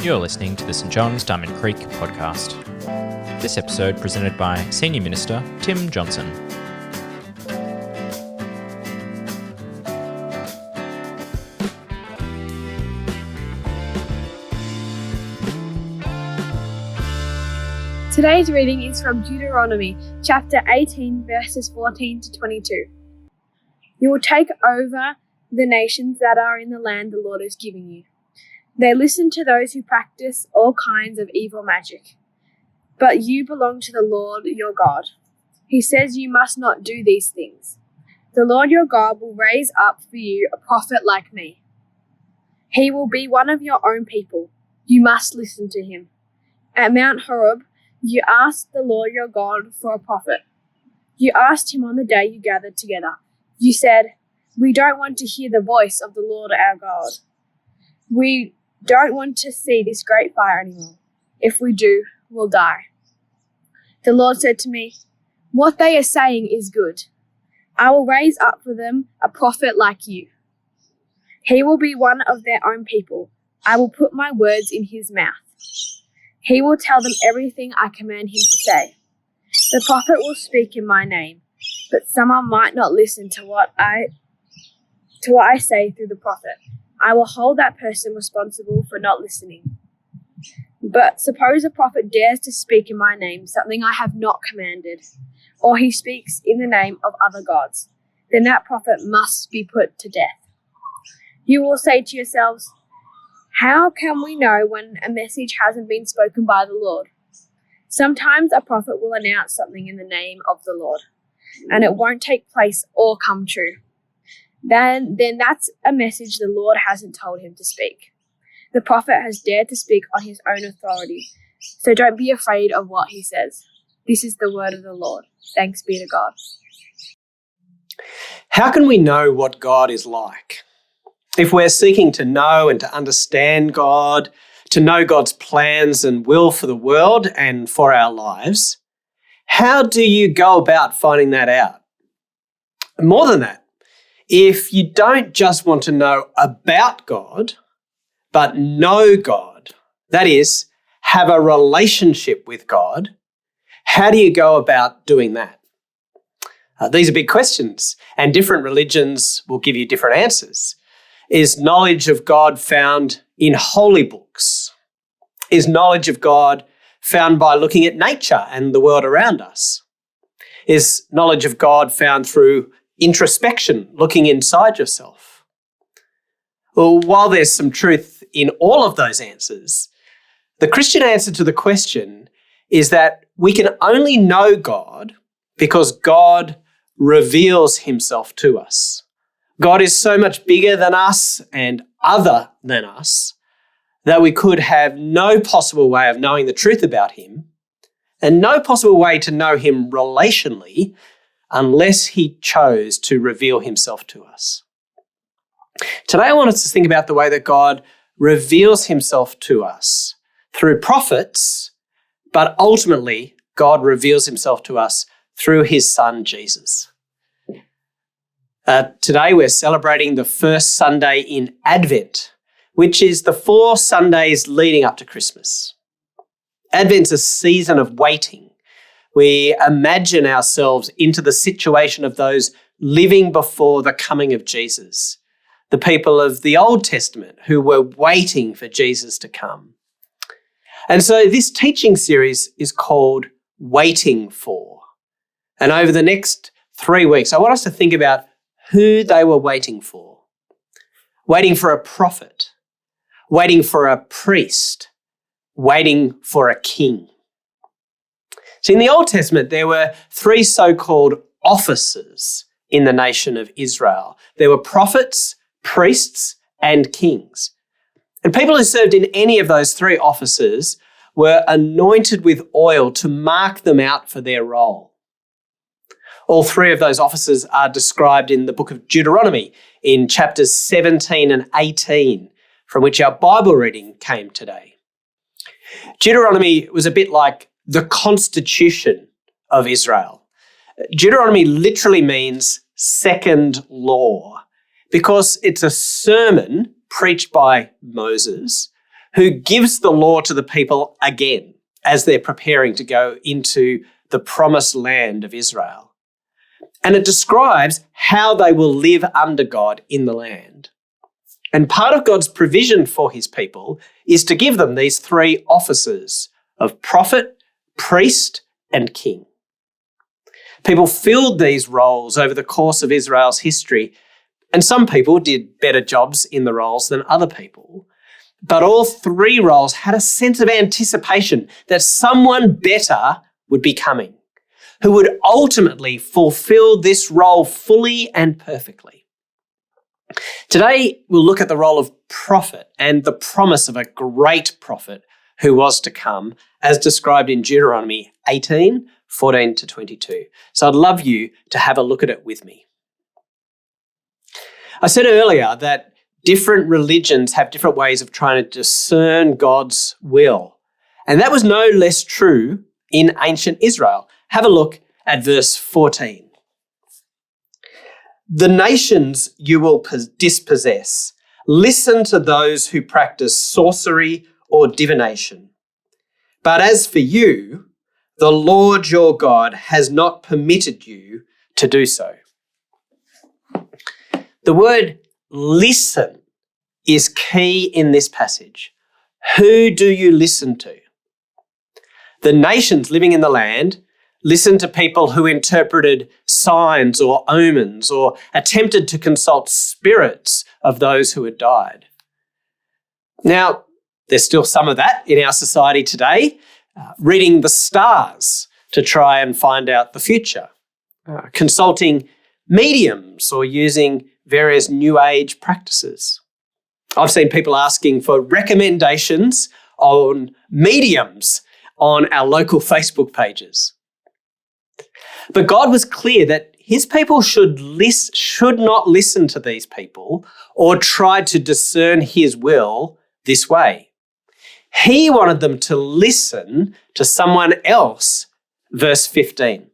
You're listening to the St John's Diamond Creek podcast. This episode presented by Senior Minister Tim Johnson. Today's reading is from Deuteronomy chapter 18 verses 14 to 22. You will take over the nations that are in the land the Lord is giving you. They listen to those who practice all kinds of evil magic. But you belong to the Lord your God. He says you must not do these things. The Lord your God will raise up for you a prophet like me. He will be one of your own people. You must listen to him. At Mount Horeb, you asked the Lord your God for a prophet. You asked him on the day you gathered together. You said, "We don't want to hear the voice of the Lord our God. We don't want to see this great fire anymore. If we do, we'll die." The Lord said to me, "What they are saying is good. I will raise up for them a prophet like you. He will be one of their own people. I will put my words in his mouth. He will tell them everything I command him to say. The prophet will speak in my name, but someone might not listen to what I say through the prophet. I will hold that person responsible for not listening. But suppose a prophet dares to speak in my name something I have not commanded, or he speaks in the name of other gods, then that prophet must be put to death. You will say to yourselves, 'How can we know when a message hasn't been spoken by the Lord?' Sometimes a prophet will announce something in the name of the Lord, and it won't take place or come true. Then that's a message the Lord hasn't told him to speak. The prophet has dared to speak on his own authority, so don't be afraid of what he says. This is the word of the Lord. Thanks be to God." How can we know what God is like? If we're seeking to know and to understand God, to know God's plans and will for the world and for our lives, how do you go about finding that out? More than that, if you don't just want to know about God, but know God, that is, have a relationship with God, how do you go about doing that? These are big questions, and different religions will give you different answers. Is knowledge of God found in holy books? Is knowledge of God found by looking at nature and the world around us? Is knowledge of God found through introspection, looking inside yourself? Well, while there's some truth in all of those answers, the Christian answer to the question is that we can only know God because God reveals himself to us. God is so much bigger than us and other than us that we could have no possible way of knowing the truth about him and no possible way to know him relationally unless he chose to reveal himself to us. Today I want us to think about the way that God reveals himself to us through prophets, but ultimately God reveals himself to us through his son Jesus. Today we're celebrating the first Sunday in Advent, which is the 4 Sundays leading up to Christmas. Advent's a season of waiting. We imagine ourselves into the situation of those living before the coming of Jesus, the people of the Old Testament who were waiting for Jesus to come. And so this teaching series is called Waiting For. And over the next 3 weeks, I want us to think about who they were waiting for. Waiting for a prophet, waiting for a priest, waiting for a king. See, in the Old Testament, there were 3 so-called officers in the nation of Israel. There were prophets, priests, and kings. And people who served in any of those 3 offices were anointed with oil to mark them out for their role. All 3 of those offices are described in the book of Deuteronomy in chapters 17 and 18, from which our Bible reading came today. Deuteronomy was a bit like the constitution of Israel. Deuteronomy literally means second law because it's a sermon preached by Moses, who gives the law to the people again as they're preparing to go into the promised land of Israel. And it describes how they will live under God in the land. And part of God's provision for his people is to give them these three offices of prophet, priest, and king. People filled these roles over the course of Israel's history, and some people did better jobs in the roles than other people. But all three roles had a sense of anticipation that someone better would be coming, who would ultimately fulfill this role fully and perfectly. Today, we'll look at the role of prophet and the promise of a great prophet who was to come, as described in Deuteronomy 18:14 to 22. So I'd love you to have a look at it with me. I said earlier that different religions have different ways of trying to discern God's will. And that was no less true in ancient Israel. Have a look at verse 14. The nations you will dispossess. Listen to those who practice sorcery or divination. But as for you, the Lord your God has not permitted you to do so. The word listen is key in this passage. Who do you listen to? The nations living in the land listened to people who interpreted signs or omens or attempted to consult spirits of those who had died. Now, there's still some of that in our society today, reading the stars to try and find out the future, consulting mediums or using various New Age practices. I've seen people asking for recommendations on mediums on our local Facebook pages. But God was clear that his people should not listen to these people or try to discern his will this way. He wanted them to listen to someone else. Verse 15.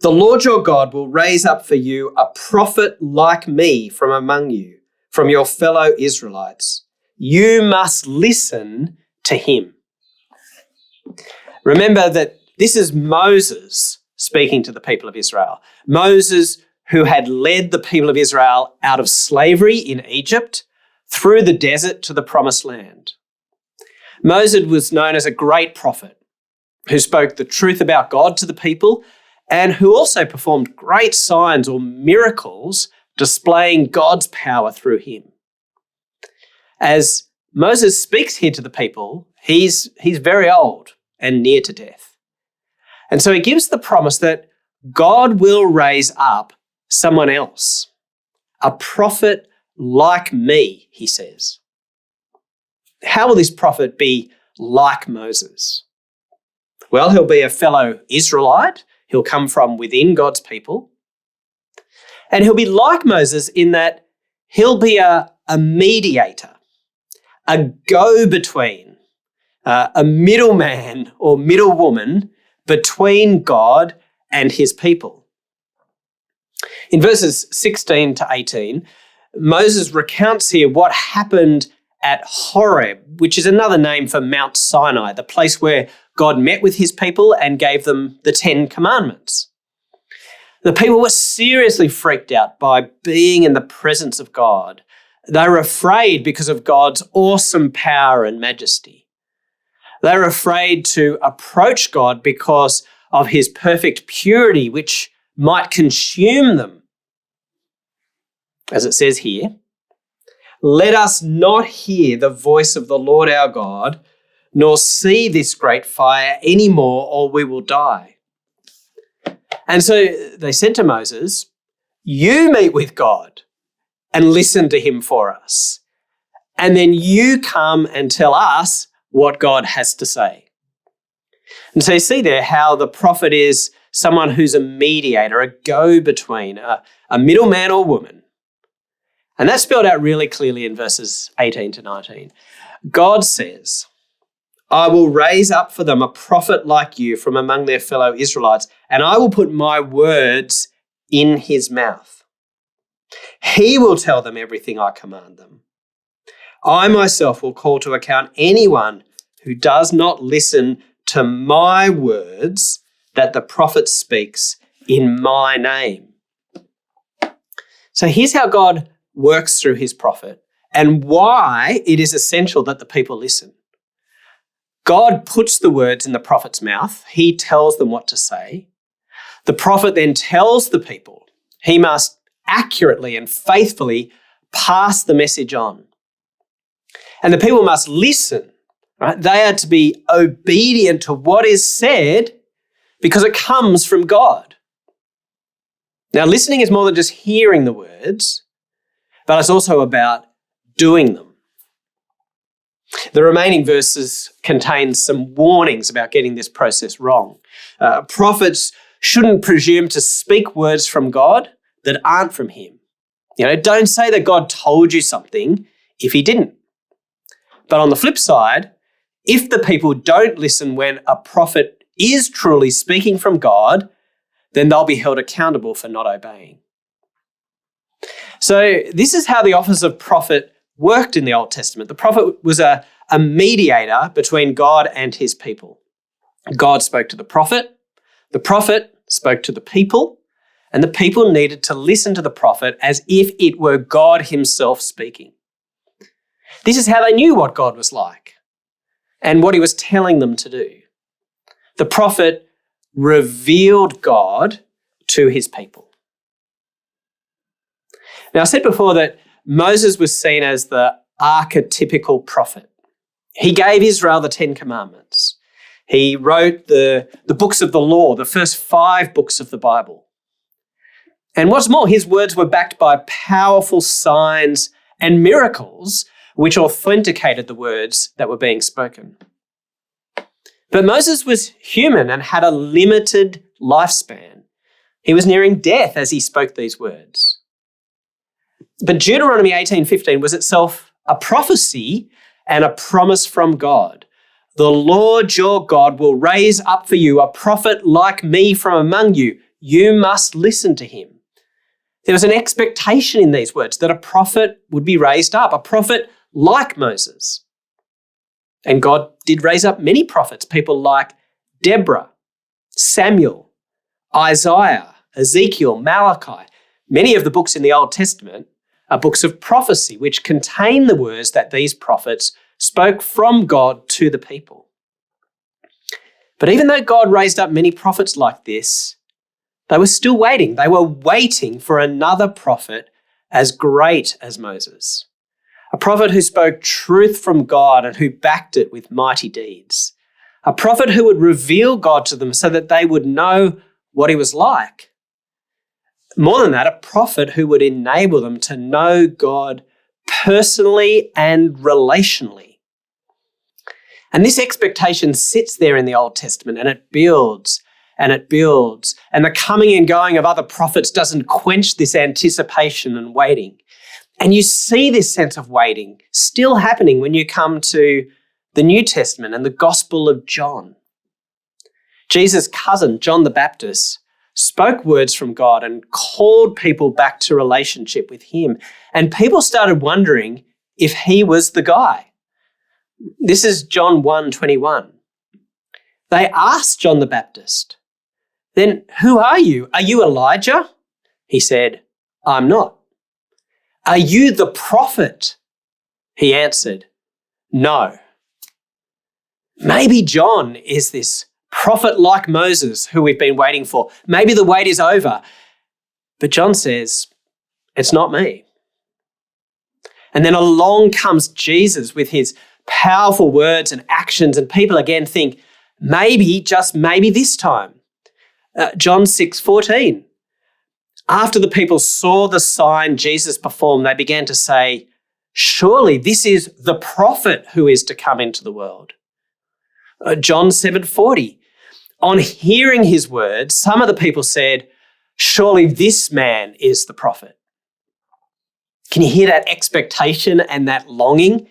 The Lord your God will raise up for you a prophet like me from among you, from your fellow Israelites. You must listen to him. Remember that this is Moses speaking to the people of Israel. Moses, who had led the people of Israel out of slavery in Egypt through the desert to the promised land. Moses was known as a great prophet who spoke the truth about God to the people and who also performed great signs or miracles displaying God's power through him. As Moses speaks here to the people, he's very old and near to death. And so he gives the promise that God will raise up someone else, a prophet like me, he says. How will this prophet be like Moses? Well, he'll be a fellow Israelite. He'll come from within God's people. And he'll be like Moses in that he'll be a mediator, a go-between, a middleman or middlewoman between God and his people. In verses 16 to 18, Moses recounts here what happened at Horeb, which is another name for Mount Sinai, the place where God met with his people and gave them the 10 Commandments. The people were seriously freaked out by being in the presence of God. They were afraid because of God's awesome power and majesty. They were afraid to approach God because of his perfect purity, which might consume them. As it says here, let us not hear the voice of the Lord our God, nor see this great fire anymore, or we will die. And so they said to Moses, you meet with God and listen to him for us. And then you come and tell us what God has to say. And so you see there how the prophet is someone who's a mediator, a go-between, a middleman or woman. And that's spelled out really clearly in verses 18 to 19. God says, I will raise up for them a prophet like you from among their fellow Israelites, and I will put my words in his mouth. He will tell them everything I command them. I myself will call to account anyone who does not listen to my words that the prophet speaks in my name. So here's how God works through his prophet and why it is essential that the people listen. God puts the words in the prophet's mouth. He tells them what to say. The prophet then tells the people he must accurately and faithfully pass the message on. And the people must listen, right? They are to be obedient to what is said because it comes from God. Now, listening is more than just hearing the words, but it's also about doing them. The remaining verses contain some warnings about getting this process wrong. Prophets shouldn't presume to speak words from God that aren't from him. Don't say that God told you something if he didn't. But on the flip side, if the people don't listen when a prophet is truly speaking from God, then they'll be held accountable for not obeying. So this is how the office of prophet worked in the Old Testament. The prophet was a mediator between God and his people. God spoke to the prophet spoke to the people, and the people needed to listen to the prophet as if it were God himself speaking. This is how they knew what God was like and what he was telling them to do. The prophet revealed God to his people. Now, I said before that Moses was seen as the archetypical prophet. He gave Israel the 10 Commandments. He wrote the books of the law, the first 5 books of the Bible. And what's more, his words were backed by powerful signs and miracles which authenticated the words that were being spoken. But Moses was human and had a limited lifespan. He was nearing death as he spoke these words. But Deuteronomy 18:15 was itself a prophecy and a promise from God. The Lord your God will raise up for you a prophet like me from among you. You must listen to him. There was an expectation in these words that a prophet would be raised up, a prophet like Moses. And God did raise up many prophets, people like Deborah, Samuel, Isaiah, Ezekiel, Malachi. Many of the books in the Old Testament are books of prophecy, which contain the words that these prophets spoke from God to the people. But even though God raised up many prophets like this, they were still waiting. They were waiting for another prophet as great as Moses. A prophet who spoke truth from God and who backed it with mighty deeds. A prophet who would reveal God to them so that they would know what he was like. More than that, a prophet who would enable them to know God personally and relationally. And this expectation sits there in the Old Testament and it builds and it builds. And the coming and going of other prophets doesn't quench this anticipation and waiting. And you see this sense of waiting still happening when you come to the New Testament and the Gospel of John. Jesus' cousin, John the Baptist, spoke words from God and called people back to relationship with him. And people started wondering if he was the guy. This is John 1:21. They asked John the Baptist, "Then who are you? Are you Elijah?" He said, "I'm not." "Are you the prophet?" He answered, "No." Maybe John is this prophet like Moses who we've been waiting for. Maybe the wait is over. But John says, "It's not me." And then along comes Jesus with his powerful words and actions, and people again think, maybe, just maybe this time. John 6:14. After the people saw the sign Jesus performed, they began to say, "Surely this is the prophet who is to come into the world." John 7:40. On hearing his words, some of the people said, "Surely this man is the prophet." Can you hear that expectation and that longing?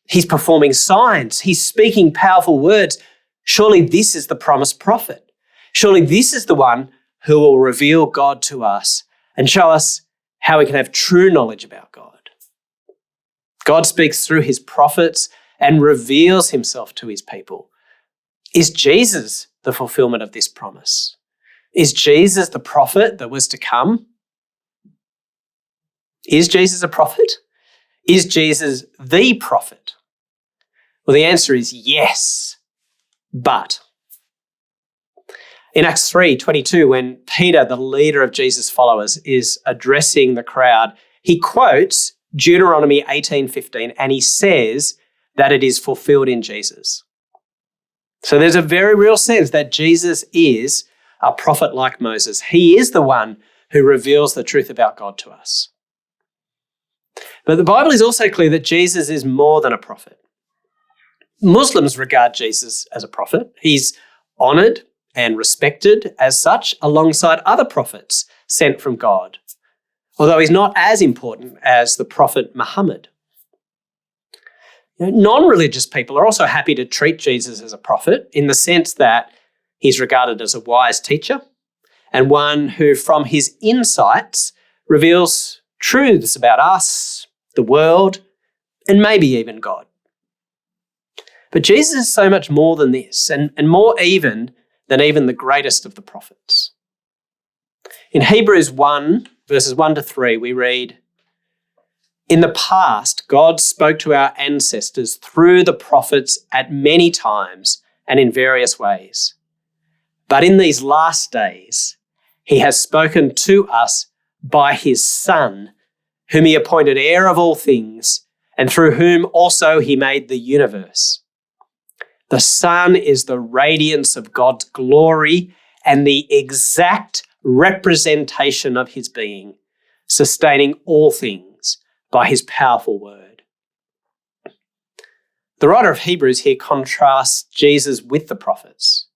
He's performing signs. He's speaking powerful words. Surely this is the promised prophet. Surely this is the one who will reveal God to us and show us how we can have true knowledge about God. God speaks through his prophets and reveals himself to his people. Is Jesus the fulfillment of this promise? Is Jesus the prophet that was to come? Is Jesus a prophet? Is Jesus the prophet? Well, the answer is yes, but. In Acts 3:22, when Peter, the leader of Jesus' followers, is addressing the crowd, he quotes Deuteronomy 18:15, and he says that it is fulfilled in Jesus. So there's a very real sense that Jesus is a prophet like Moses. He is the one who reveals the truth about God to us. But the Bible is also clear that Jesus is more than a prophet. Muslims regard Jesus as a prophet. He's honoured and respected as such alongside other prophets sent from God, although he's not as important as the prophet Muhammad. Non-religious people are also happy to treat Jesus as a prophet in the sense that he's regarded as a wise teacher and one who, from his insights, reveals truths about us, the world, and maybe even God. But Jesus is so much more than this, and more even than even the greatest of the prophets. In Hebrews 1, verses 1 to 3, we read, "In the past, God spoke to our ancestors through the prophets at many times and in various ways. But in these last days, he has spoken to us by his Son, whom he appointed heir of all things, and through whom also he made the universe. The Son is the radiance of God's glory and the exact representation of his being, sustaining all things by his powerful word." The writer of Hebrews here contrasts Jesus with the prophets.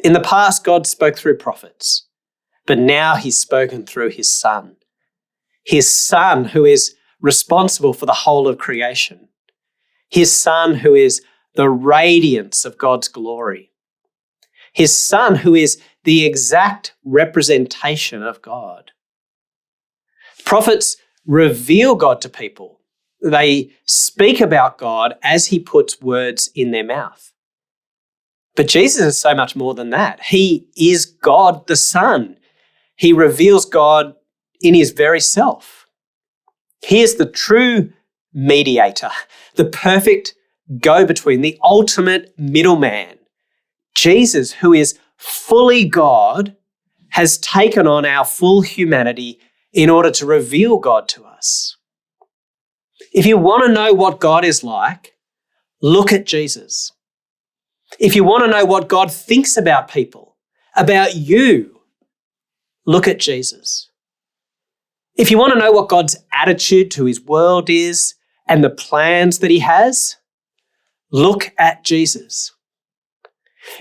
In the past, God spoke through prophets, but now he's spoken through his Son. His Son who is responsible for the whole of creation. His Son who is the radiance of God's glory. His Son who is the exact representation of God. Prophets reveal God to people. They speak about God as he puts words in their mouth. But Jesus is so much more than that. He is God the Son. He reveals God in his very self. He is the true mediator, the perfect go-between, the ultimate middleman. Jesus, who is fully God, has taken on our full humanity in order to reveal God to us. If you want to know what God is like, look at Jesus. If you want to know what God thinks about people, about you, look at Jesus. If you want to know what God's attitude to his world is and the plans that he has, look at Jesus.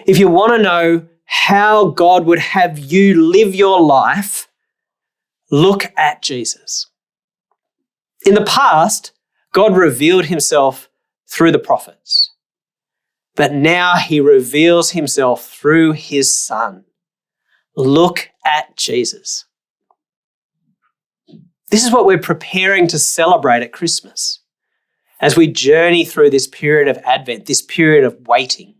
If you want to know how God would have you live your life, look at Jesus. In the past, God revealed himself through the prophets, but now he reveals himself through his Son. Look at Jesus. This is what we're preparing to celebrate at Christmas as we journey through this period of Advent, this period of waiting.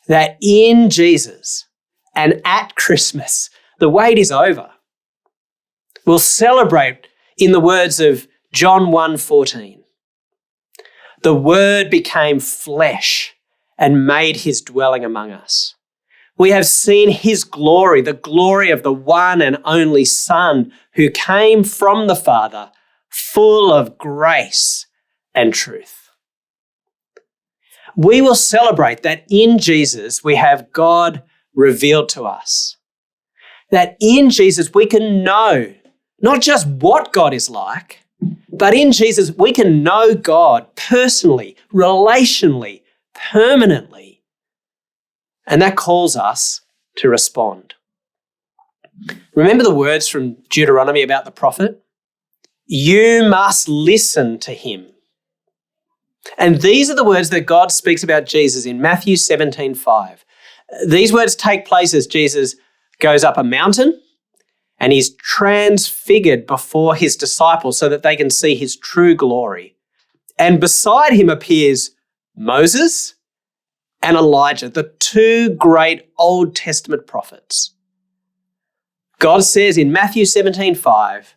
That in Jesus and at Christmas, the wait is over. We'll celebrate in the words of John 1:14. "The Word became flesh and made his dwelling among us. We have seen his glory, the glory of the one and only Son who came from the Father, full of grace and truth." We will celebrate that in Jesus we have God revealed to us. That in Jesus we can know not just what God is like, but in Jesus we can know God personally, relationally, permanently. And that calls us to respond. Remember the words from Deuteronomy about the prophet? You must listen to him. And these are the words that God speaks about Jesus in Matthew 17:5. These words take place as Jesus goes up a mountain and he's transfigured before his disciples so that they can see his true glory. And beside him appears Moses and Elijah, the two great Old Testament prophets. God says in Matthew 17:5,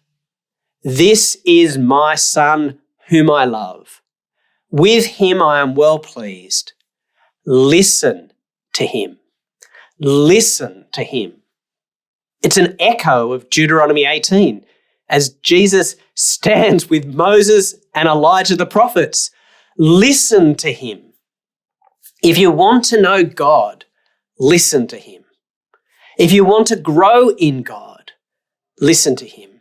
"This is my Son whom I love. With him I am well pleased. Listen to him." Listen to him. It's an echo of Deuteronomy 18 as Jesus stands with Moses and Elijah the prophets. Listen to him. If you want to know God, listen to him. If you want to grow in God, listen to him.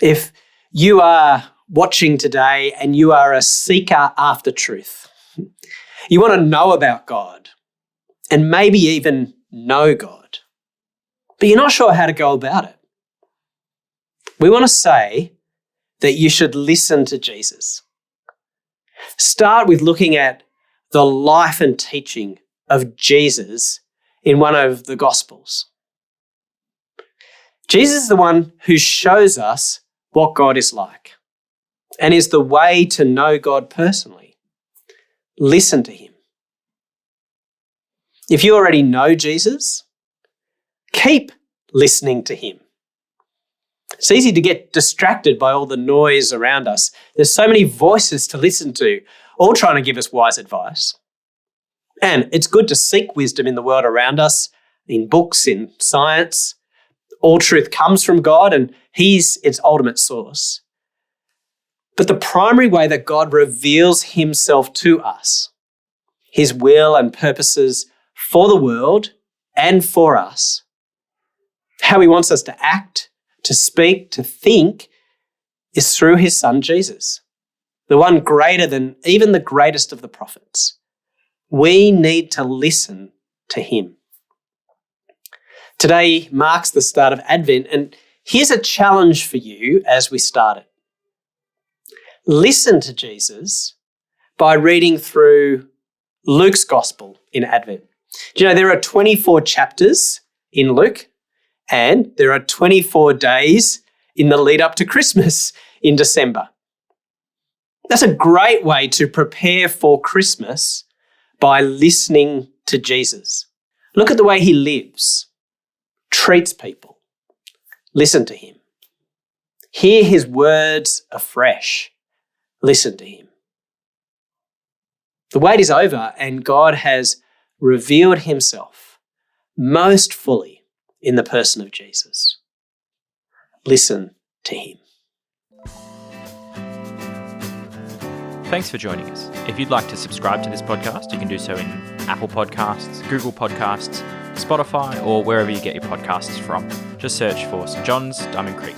If you are watching today and you are a seeker after truth, you want to know about God and maybe even know God, but you're not sure how to go about it, we want to say that you should listen to Jesus. Start with looking at the life and teaching of Jesus in one of the Gospels. Jesus is the one who shows us what God is like and is the way to know God personally. Listen to him. If you already know Jesus, keep listening to him. It's easy to get distracted by all the noise around us. There's so many voices to listen to, all trying to give us wise advice. And it's good to seek wisdom in the world around us, in books, in science. All truth comes from God and he's its ultimate source. But the primary way that God reveals himself to us, his will and purposes for the world and for us, how he wants us to act, to speak, to think, is through his son Jesus, the one greater than even the greatest of the prophets. We need to listen to him. Today marks the start of Advent, and here's a challenge for you as we start it. Listen to Jesus by reading through Luke's Gospel in Advent. Do you know there are 24 chapters in Luke, and there are 24 days in the lead up to Christmas in December. That's a great way to prepare for Christmas by listening to Jesus. Look at the way he lives, treats people. Listen to him. Hear his words afresh. Listen to him. The wait is over and God has revealed himself most fully in the person of Jesus. Listen to him. Thanks for joining us. If you'd like to subscribe to this podcast, you can do so in Apple Podcasts, Google Podcasts, Spotify, or wherever you get your podcasts from. Just search for St. John's, Diamond Creek.